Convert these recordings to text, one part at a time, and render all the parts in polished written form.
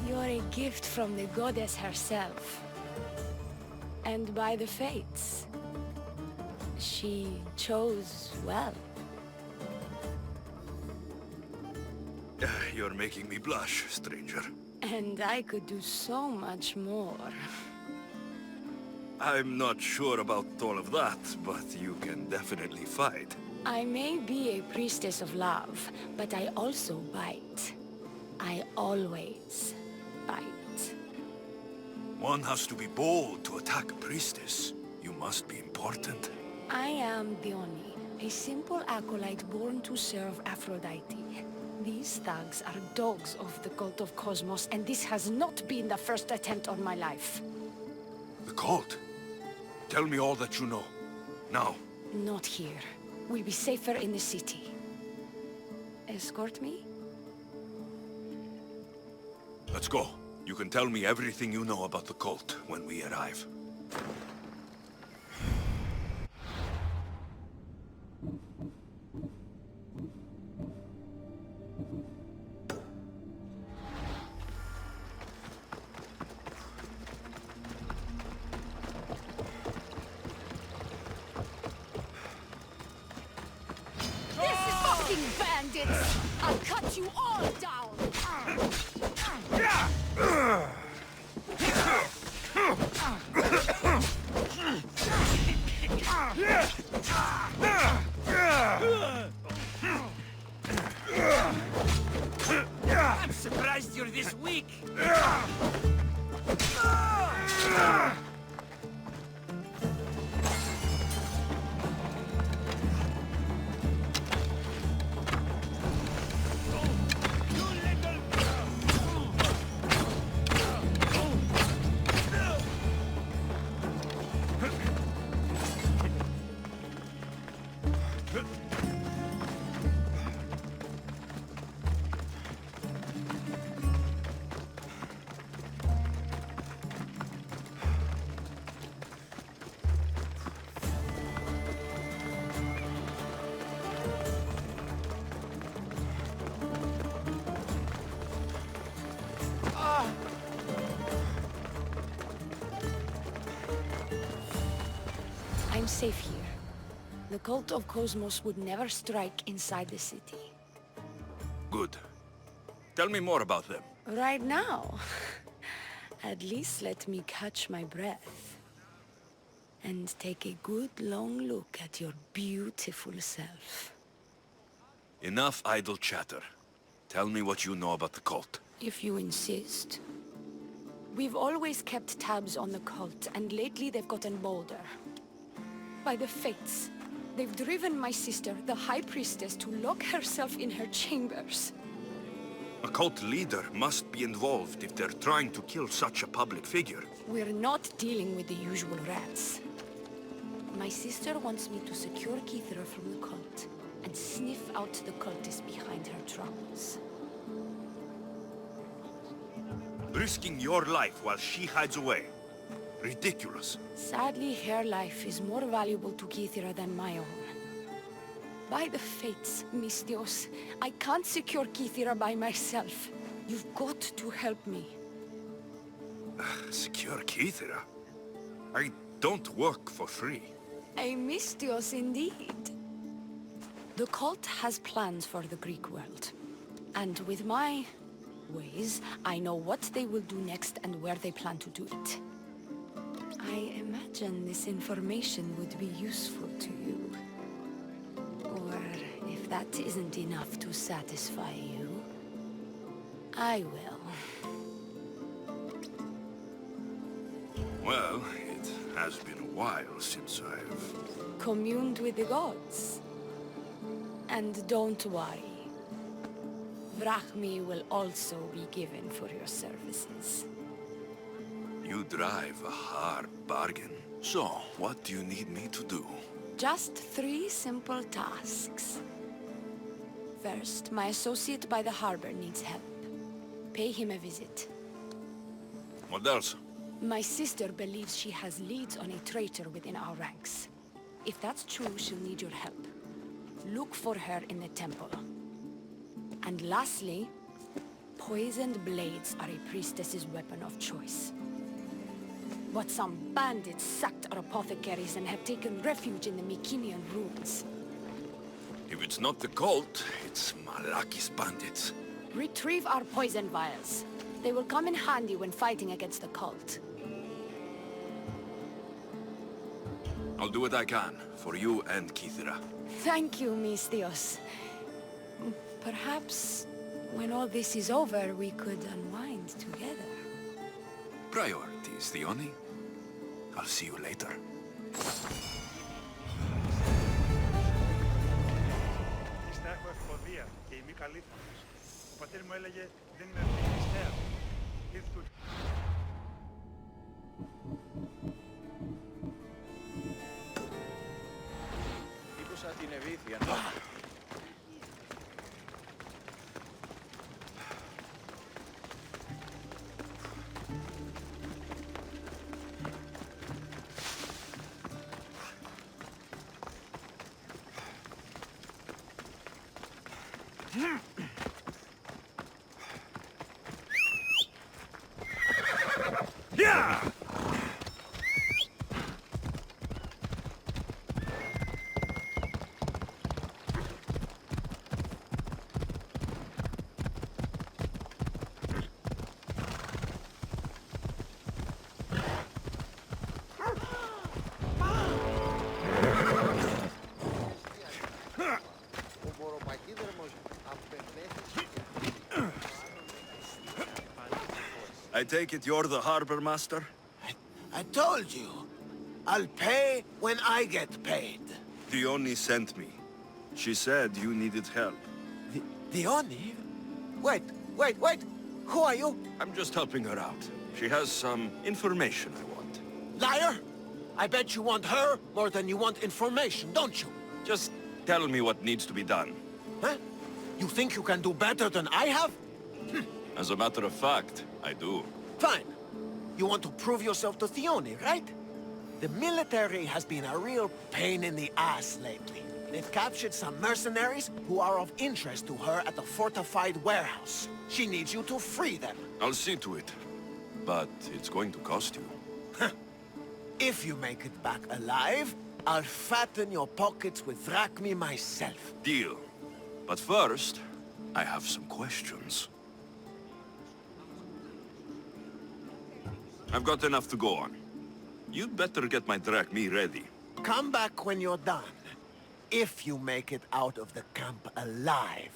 You're a gift from the goddess herself. And by the fates. She chose well. You're making me blush, stranger. And I could do so much more. I'm not sure about all of that, but you can definitely fight. I may be a priestess of love, but I also bite. I always bite. One has to be bold to attack a priestess. You must be important. I am Diona, a simple acolyte born to serve Aphrodite. These thugs are dogs of the cult of Kosmos, and this has not been the first attempt on my life. The cult? Tell me all that you know. Now. Not here. We'll be safer in the city. Escort me? Let's go. You can tell me everything you know about the cult when we arrive. Bandits! I'll cut you all down! I'm surprised you're this weak! I'm safe here. The cult of Kosmos would never strike inside the city. Good. Tell me more about them. Right now? At least let me catch my breath. And take a good long look at your beautiful self. Enough idle chatter. Tell me what you know about the cult. If you insist. We've always kept tabs on the cult, and lately they've gotten bolder. By the fates, they've driven my sister, the High Priestess, to lock herself in her chambers. A cult leader must be involved if they're trying to kill such a public figure. We're not dealing with the usual rats. My sister wants me to secure Kithra from the cult, and sniff out the cultists behind her troubles. Risking your life while she hides away. Ridiculous. Sadly, her life is more valuable to Kithra than my own. By the fates, Mistios, I can't secure Kithra by myself. You've got to help me. Secure Kithra? I don't work for free. A Mistios indeed. The cult has plans for the Greek world. And with my ways, I know what they will do next and where they plan to do it. I imagine this information would be useful to you. Or, if that isn't enough to satisfy you, I will. Well, it Has been a while since I've... Communed with the gods. And don't worry. Vrachmi will also be given for your services. You drive a hard bargain. So, what do you need me to do? Just 3 simple tasks. First, my associate by the harbor needs help. Pay him a visit. What else? My sister believes she has leads on a traitor within our ranks. If that's true, she'll need your help. Look for her in the temple. And lastly, poisoned blades are a priestess's weapon of choice. But some bandits sacked our apothecaries and have taken refuge in the Mycenaean ruins. If it's not the cult, it's Malaki's bandits. Retrieve our poison vials. They will come in handy when fighting against the cult. I'll do what I can, for you and Kithira. Thank you, Mistios. Perhaps, when all this is over, we could unwind together. Priorities, Diona. I'll see you later. Ύστα έχω ευκοδία και είμαι καλήθωνος. Ο πατέρ μου έλεγε δεν είναι ευθύμιστέα. Ήρθου. Ήκουσα την Eritha. I take it you're the harbor master? I told you. I'll pay when I get paid. Diona sent me. She said you needed help. Diona? Wait. Who are you? I'm just helping her out. She has some information I want. Liar! I bet you want her more than you want information, don't you? Just tell me what needs to be done. Huh? You think you can do better than I have? As a matter of fact, I do. Fine. You want to prove yourself to Diona, right? The military has been a real pain in the ass lately. They've captured some mercenaries who are of interest to her at the fortified warehouse. She needs you to free them. I'll see to it. But it's going to cost you. If you make it back alive, I'll fatten your pockets with drachmi myself. Deal. But first, I have some questions. I've got enough to go on. You'd better get my drachmi ready. Come back when you're done. If you make it out of the camp alive.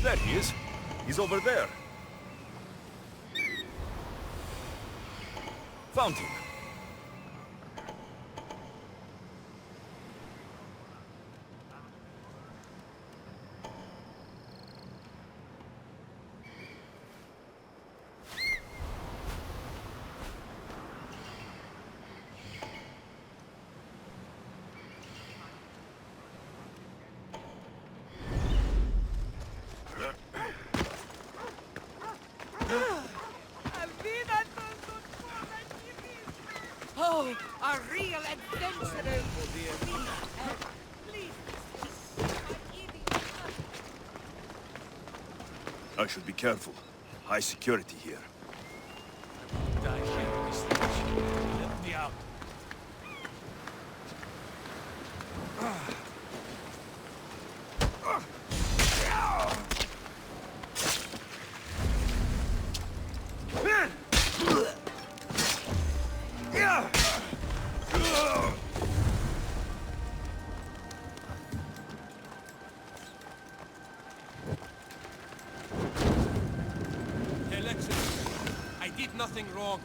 There he is. He's over there. Found him. Oh, a real adventurer! I should be careful. High security here. Die here, Mr. Let me out. nothing wrong.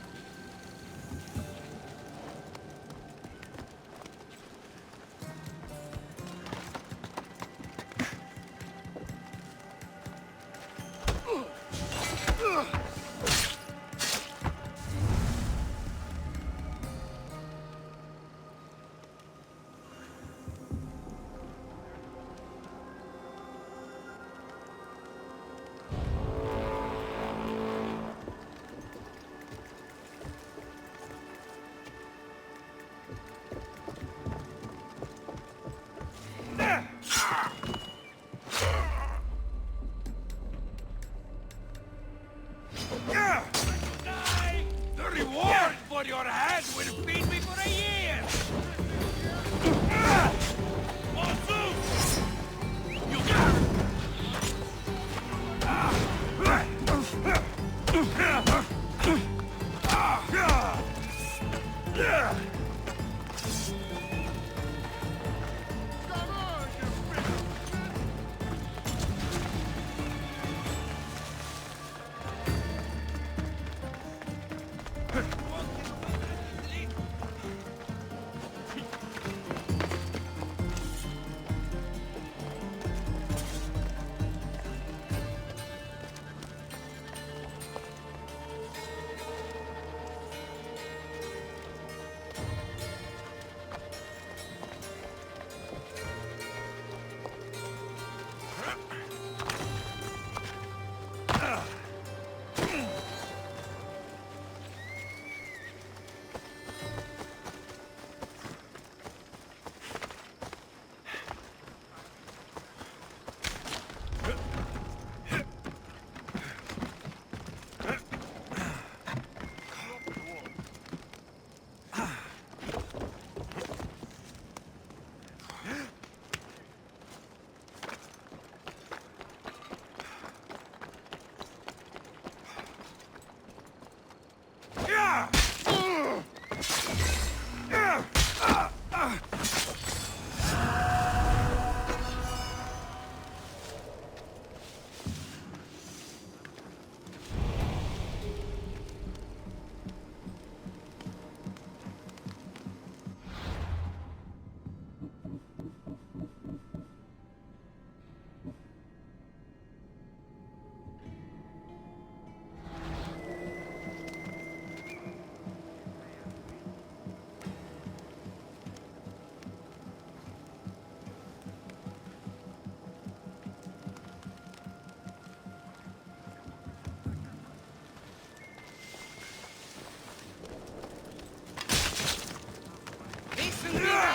The reward for your hand will feed me for a year!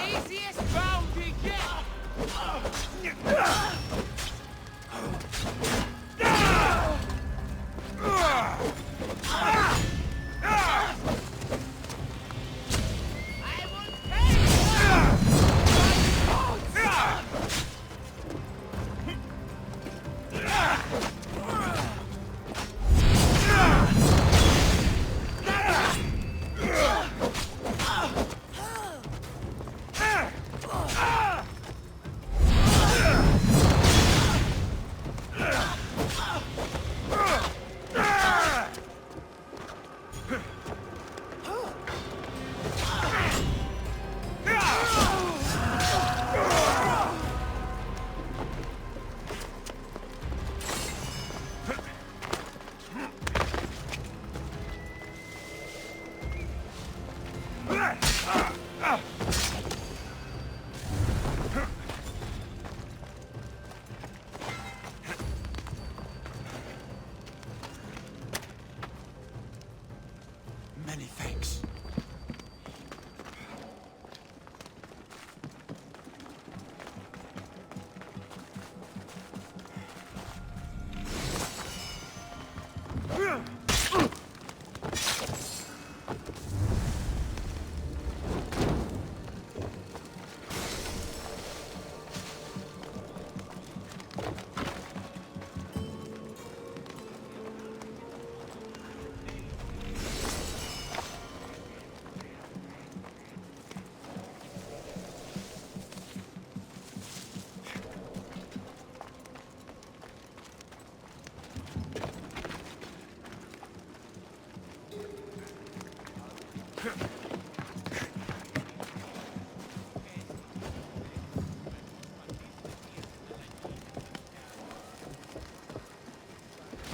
Easiest bounty yet!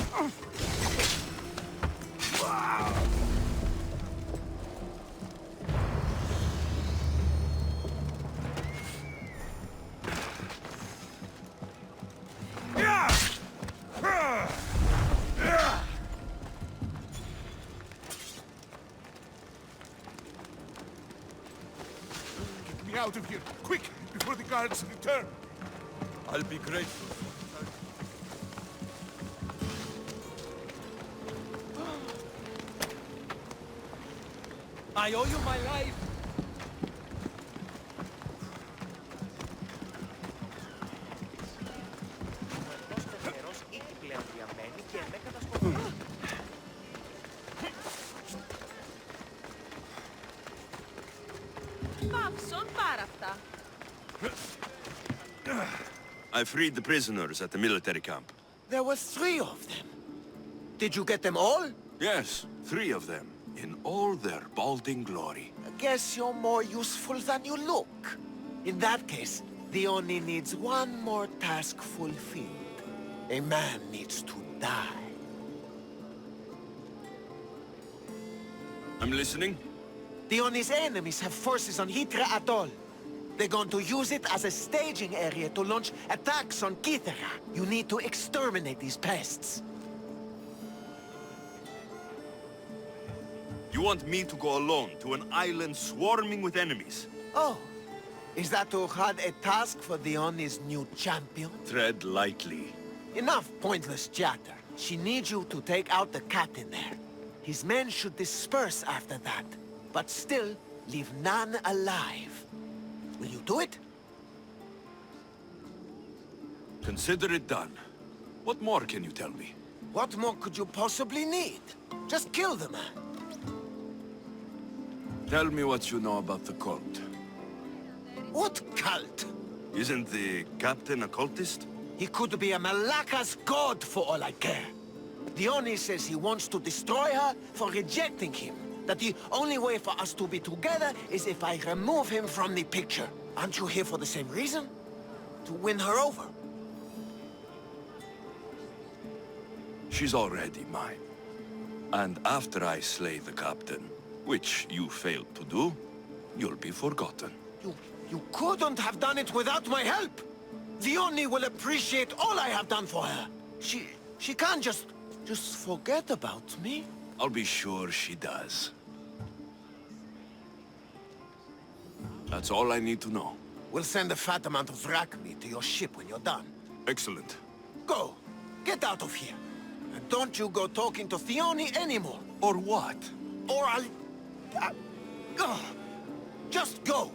Get me out of here, quick, before the guards return. I'll be grateful. I owe you my life. I freed the prisoners at the military camp. There were 3 of them. Did you get them all? Yes, 3 of them, in all their balding glory. I guess you're more useful than you look. In that case, Diona needs one more task fulfilled. A man needs to die. I'm listening. Diona's enemies have forces on Atoll. They're going to use it as a staging area to launch attacks on Kythera. You need to exterminate these pests. You want me to go alone to an island swarming with enemies? Oh, is that to had a task for Diona's new champion? Tread lightly. Enough pointless chatter. She needs you to take out the captain there. His men should disperse after that, but still leave none alive. Will you do it? Consider it done. What more can you tell me? What more could you possibly need? Just kill the man. Tell me what you know about the cult. What cult? Isn't the captain a cultist? He could be a Malaka's god for all I care. Diona says he wants to destroy her for rejecting him. That the only way for us to be together is if I remove him from the picture. Aren't you here for the same reason? To win her over? She's already mine. And after I slay the captain, which you failed to do, you'll be forgotten. You couldn't have done it without my help! Diona will appreciate all I have done for her. She can't just forget about me. I'll be sure she does. That's all I need to know. We'll send a fat amount of rack meat to your ship when you're done. Excellent. Go! Get out of here! And don't you go talking to Diona anymore. Or what? Or I'll... just go!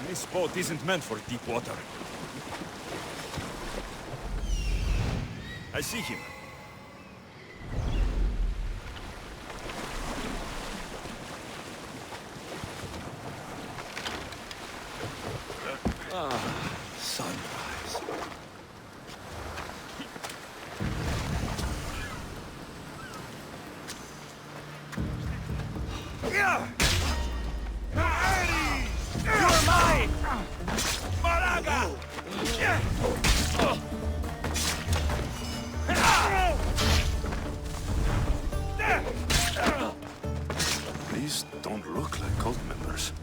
This boat isn't meant for deep water. I see him. Sunrise. These don't look like cult members.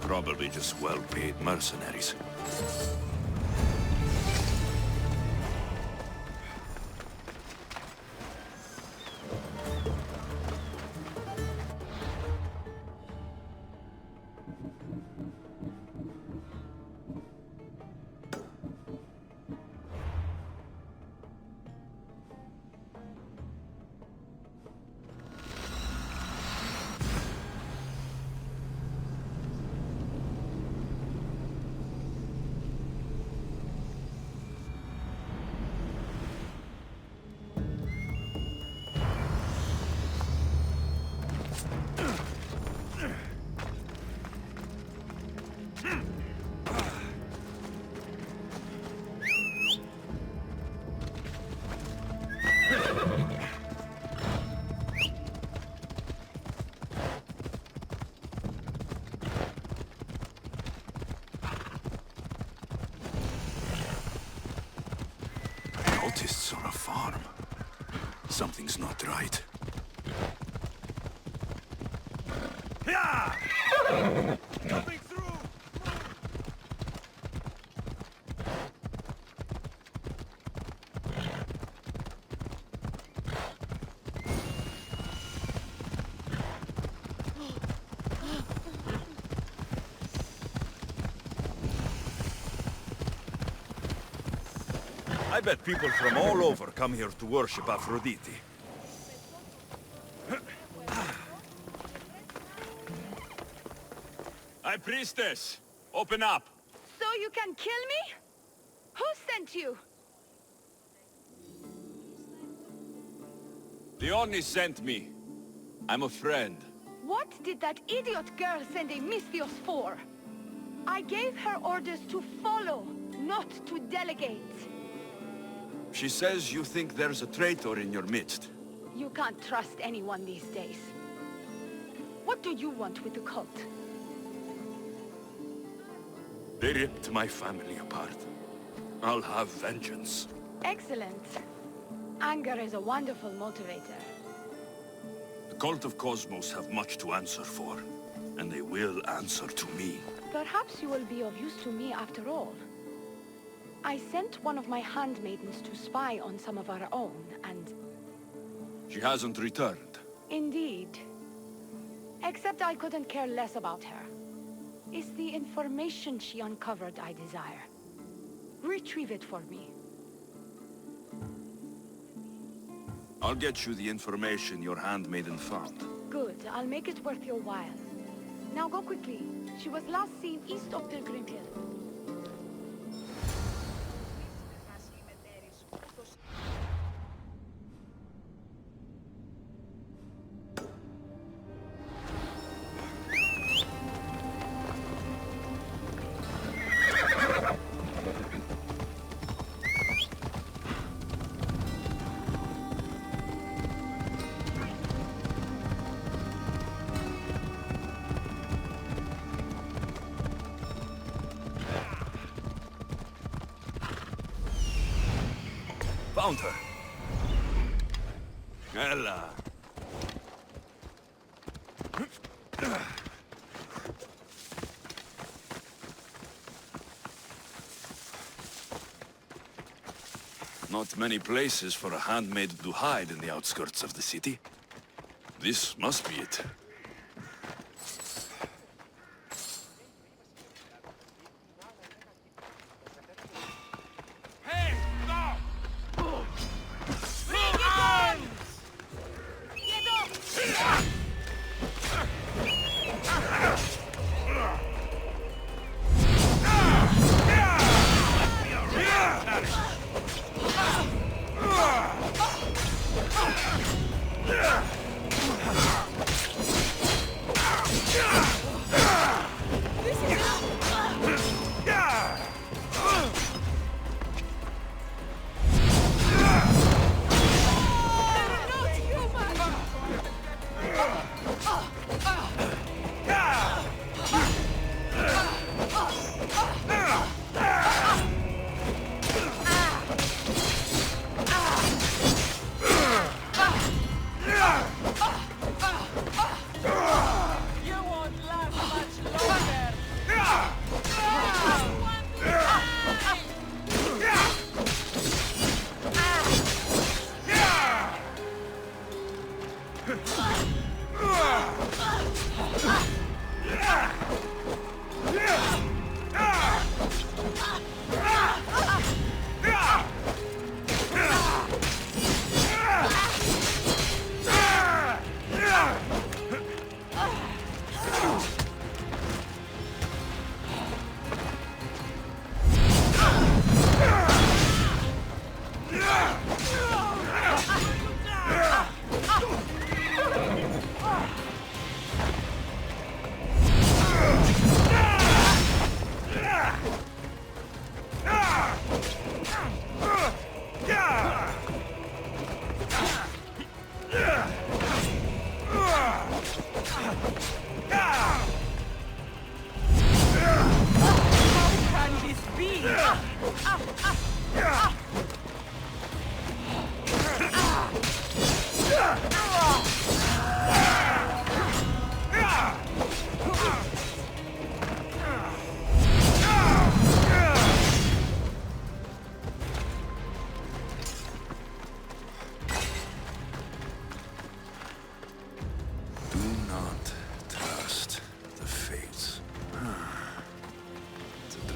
Probably just well-paid mercenaries. Cultists on a farm. Something's not right. Coming through! I bet people from all over come here to worship Aphrodite. High Priestess, open up! So you can kill me? Who sent you? Diona sent me. I'm a friend. What did that idiot girl send a Misthios for? I gave her orders to follow, not to delegate. She says you think there's a traitor in your midst. You can't trust anyone these days. What do you want with the cult? They ripped my family apart. I'll have vengeance. Excellent. Anger is a wonderful motivator. The cult of Kosmos have much to answer for, and they will answer to me. Perhaps you will be of use to me after all. I sent one of my handmaidens to spy on some of our own, and... She hasn't returned. Indeed. Except I couldn't care less about her. It's the information she uncovered I desire. Retrieve it for me. I'll get you the information your handmaiden found. Good. I'll make it worth your while. Now go quickly. She was last seen east of Pilgrim Hill. Found her. Ella. Not many places for a handmaid to hide in the outskirts of the city. This must be it. Hey, stop!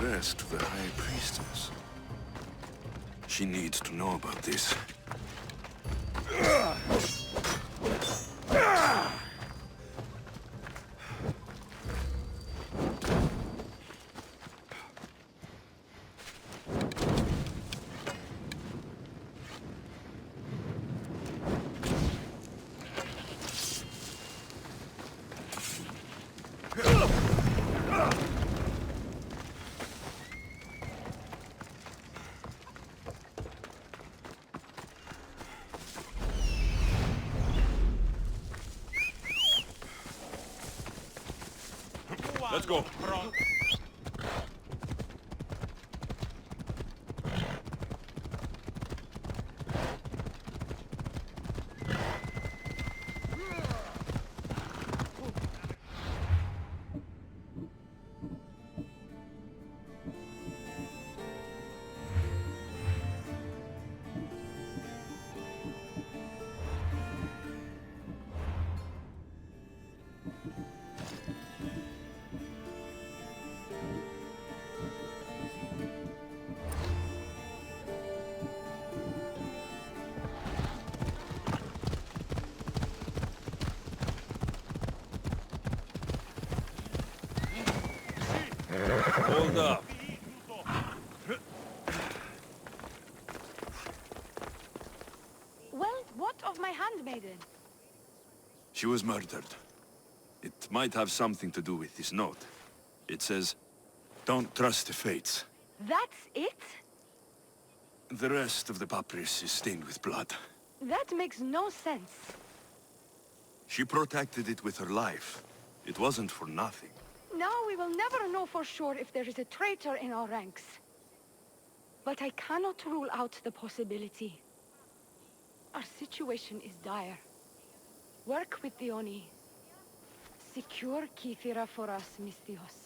addressed to the High Priestess. She needs to know about this. Let's go. Hold up. Well, what of my handmaiden? She was murdered. It might have something to do with this note. It says, "Don't trust the fates." That's it? The rest of the papyrus is stained with blood. That makes no sense. She protected it with her life. It wasn't for nothing. Now we will never know for sure if there is a traitor in our ranks. But I cannot rule out the possibility. Our situation is dire. Work with Diona. Secure Kithira for us, Mistios.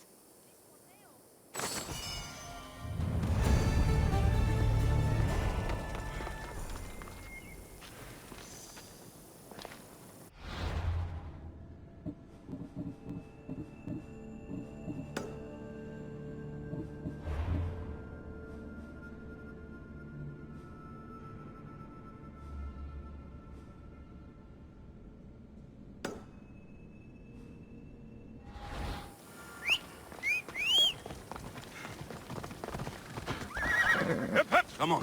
Come on.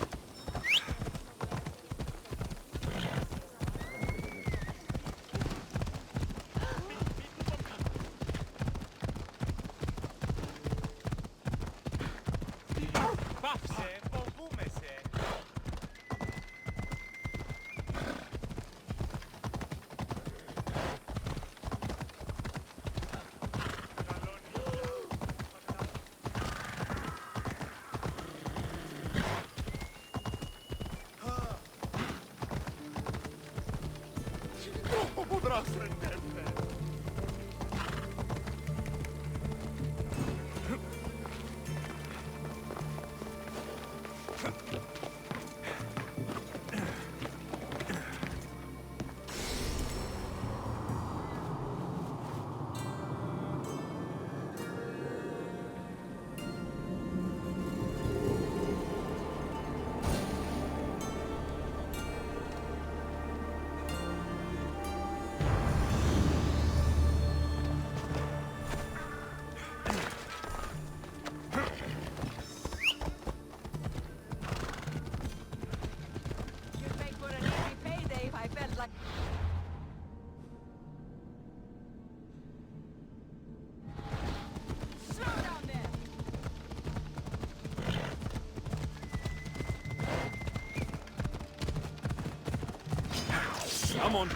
Πάψε, φοβούμεσαι. Come on.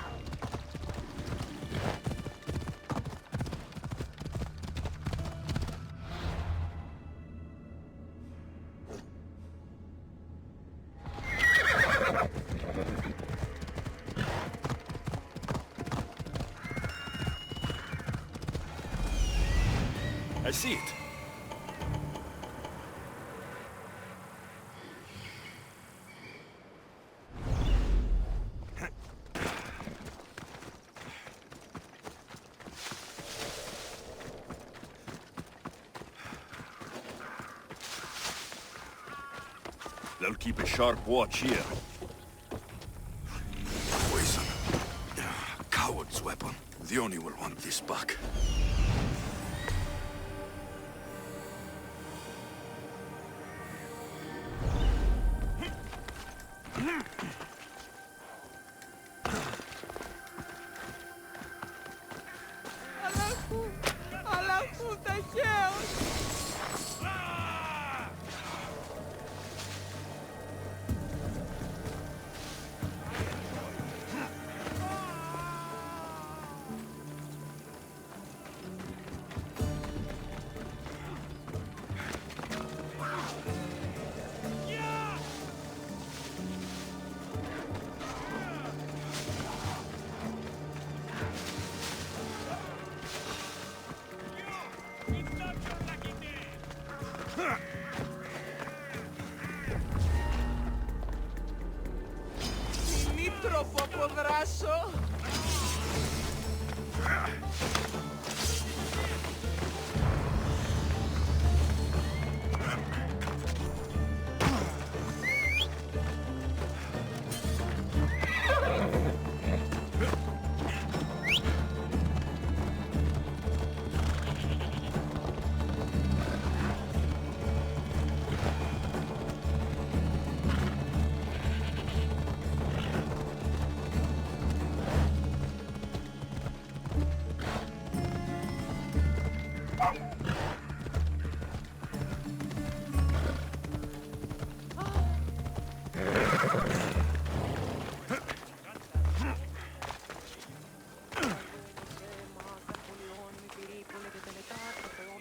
I see it. They'll keep a sharp watch here. Poison. Coward's weapon. Diona will want this back. Τροpo από δράσο.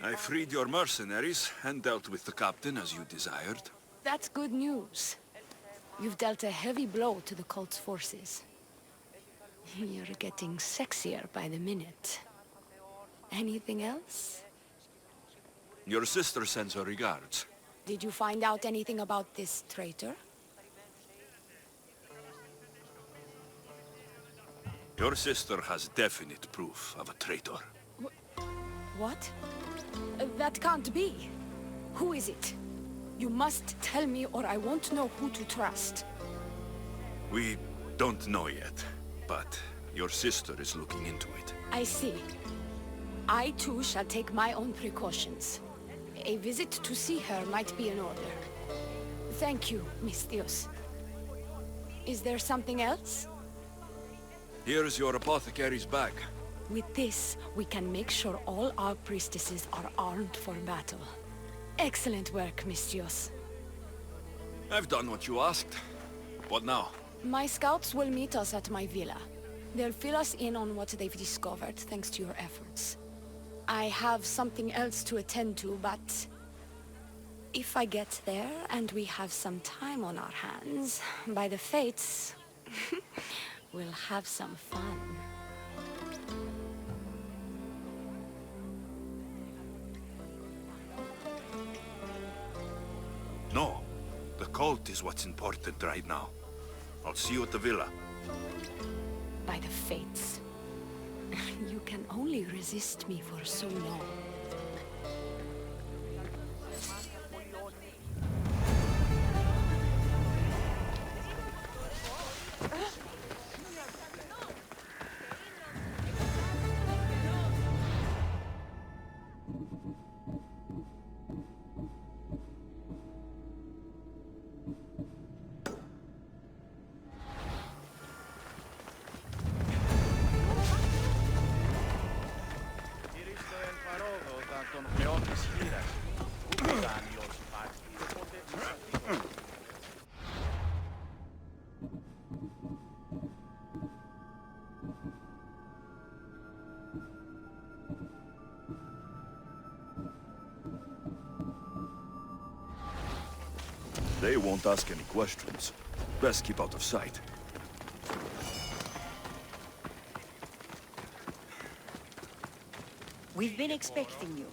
I freed your mercenaries and dealt with the captain as you desired. That's good news. You've dealt a heavy blow to the cult's forces. You're getting sexier by the minute. Anything else? Your sister sends her regards. Did you find out anything about this traitor? Your sister has definite proof of a traitor. What? That can't be. Who is it? You must tell me or I won't know who to trust. We don't know yet, but your sister is looking into it. I see. I too shall take my own precautions. A visit to see her might be in order. Thank you, Misthios. Is there something else? Here's your apothecary's bag. With this, we can make sure all our priestesses are armed for battle. Excellent work, Misthios. I've done what you asked. What now? My scouts will meet us at my villa. They'll fill us in on what they've discovered, thanks to your efforts. I have something else to attend to, but... if I get there and we have some time on our hands, by the fates, we'll have some fun. No. The cult is what's important right now. I'll see you at the villa. By the fates. You can only resist me for so long. They won't ask any questions. Best keep out of sight. We've been expecting you.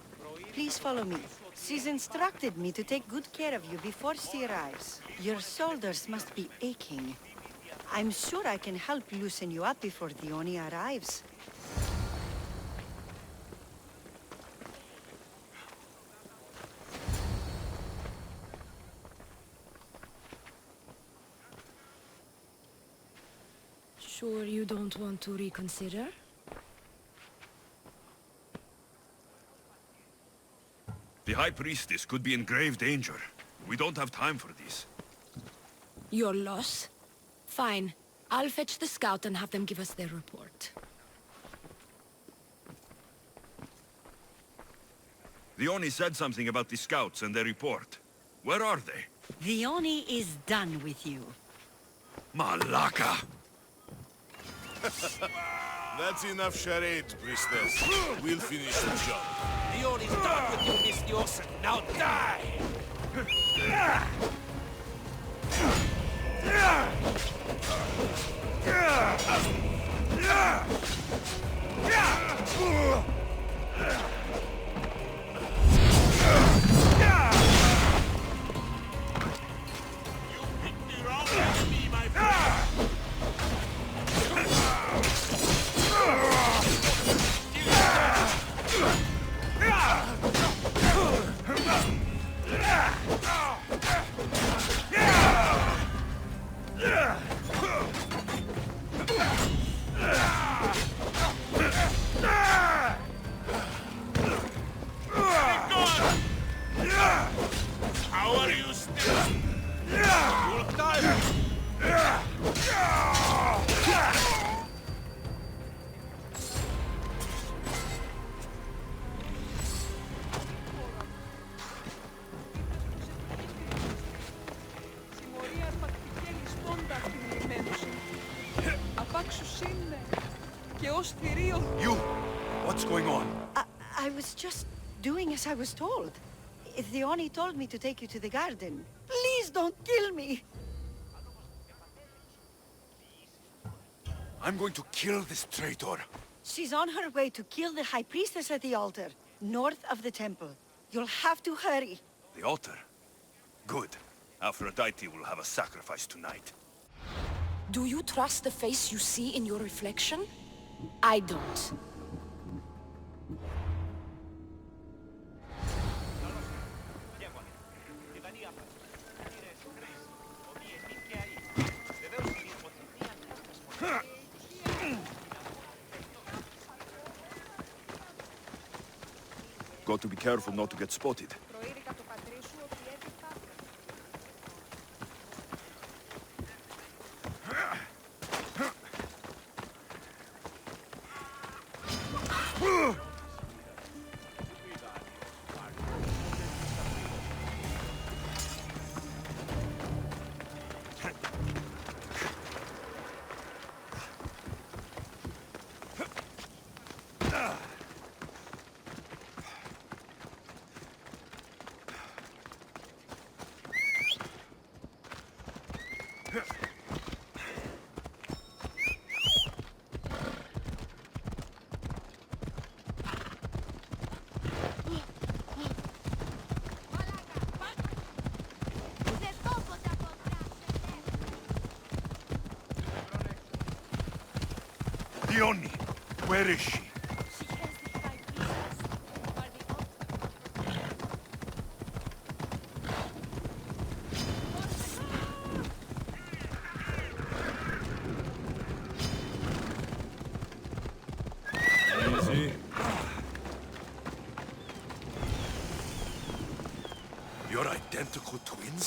Please follow me. She's instructed me to take good care of you before she arrives. Your shoulders must be aching. I'm sure I can help loosen you up before Diona arrives. Sure you don't want to reconsider? The High Priestess could be in grave danger. We don't have time for this. Your loss? Fine. I'll fetch the scout and have them give us their report. Diona said something about the scouts and their report. Where are they? Diona is done with you. Malaka! That's enough charade, priestess. We'll finish the job. Diona's done with you, Miss Dios. Now die! How are you still? You'll die! Συμμορία αρπακτική λησπόντα θυμημένους. Απάξους είναι και ως θηρίο. You! What's going on? I was just doing as I was told. Diona told me to take you to the garden. Please don't kill me! I'm going to kill this traitor. She's on her way to kill the High Priestess at the altar, north of the temple. You'll have to hurry. The altar? Good. Aphrodite will have a sacrifice tonight. Do you trust the face you see in your reflection? I don't. Got to be careful not to get spotted. Προείρηκα το πατρί σου ότι έπιπα. Diona! Where is she? Easy. You're identical twins?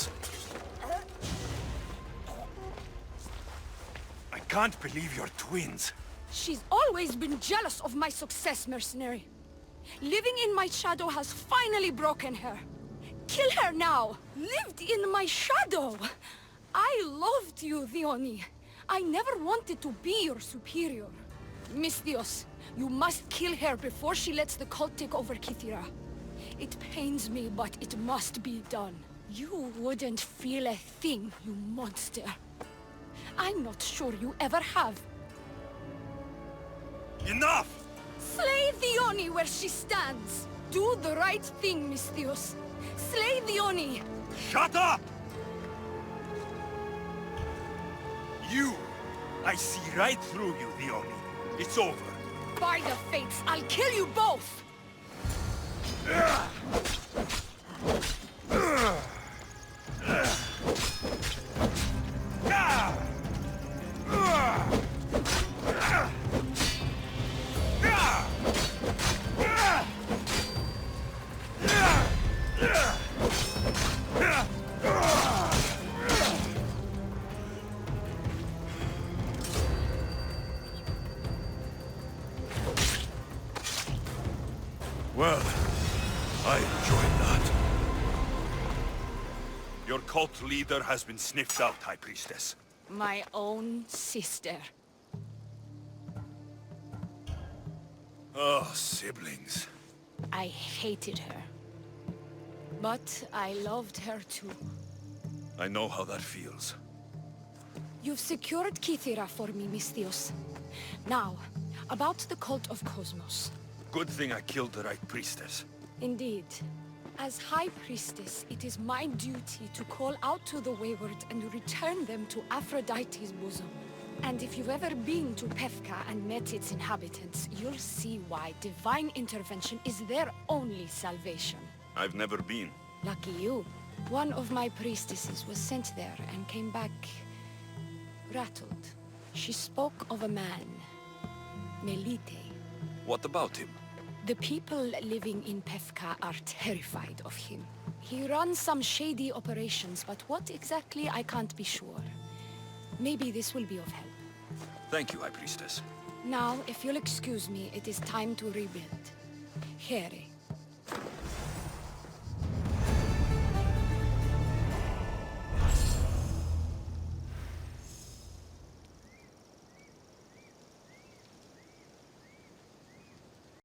I can't believe you're twins. She's always been jealous of my success, mercenary. Living in my shadow has finally broken her. Kill her now! Lived in my shadow! I loved you, Diona. I never wanted to be your superior. Miss Dios, you must kill her before she lets the cult take over Kythera. It pains me, but it must be done. You wouldn't feel a thing, you monster. I'm not sure you ever have. Enough! Slay Diona where she stands! Do the right thing, Miss Dios. Slay Diona! Shut up! You! I see right through you, Diona. It's over. By the fates, I'll kill you both! Your cult leader has been sniffed out, High Priestess. My own sister. Oh, siblings. I hated her. But I loved her too. I know how that feels. You've secured Kythera for me, Misthios. Now, about the cult of Kosmos. Good thing I killed the right priestess. Indeed. As High Priestess, it is my duty to call out to the wayward and return them to Aphrodite's bosom. And if you've ever been to Pefka and met its inhabitants, you'll see why divine intervention is their only salvation. I've never been. Lucky you. One of my priestesses was sent there and came back rattled. She spoke of a man, Melite. What about him? The people living in Pefka are terrified of him. He runs some shady operations, but what exactly I can't be sure. Maybe this will be of help. Thank you, High Priestess. Now, if you'll excuse me, it is time to rebuild. Here,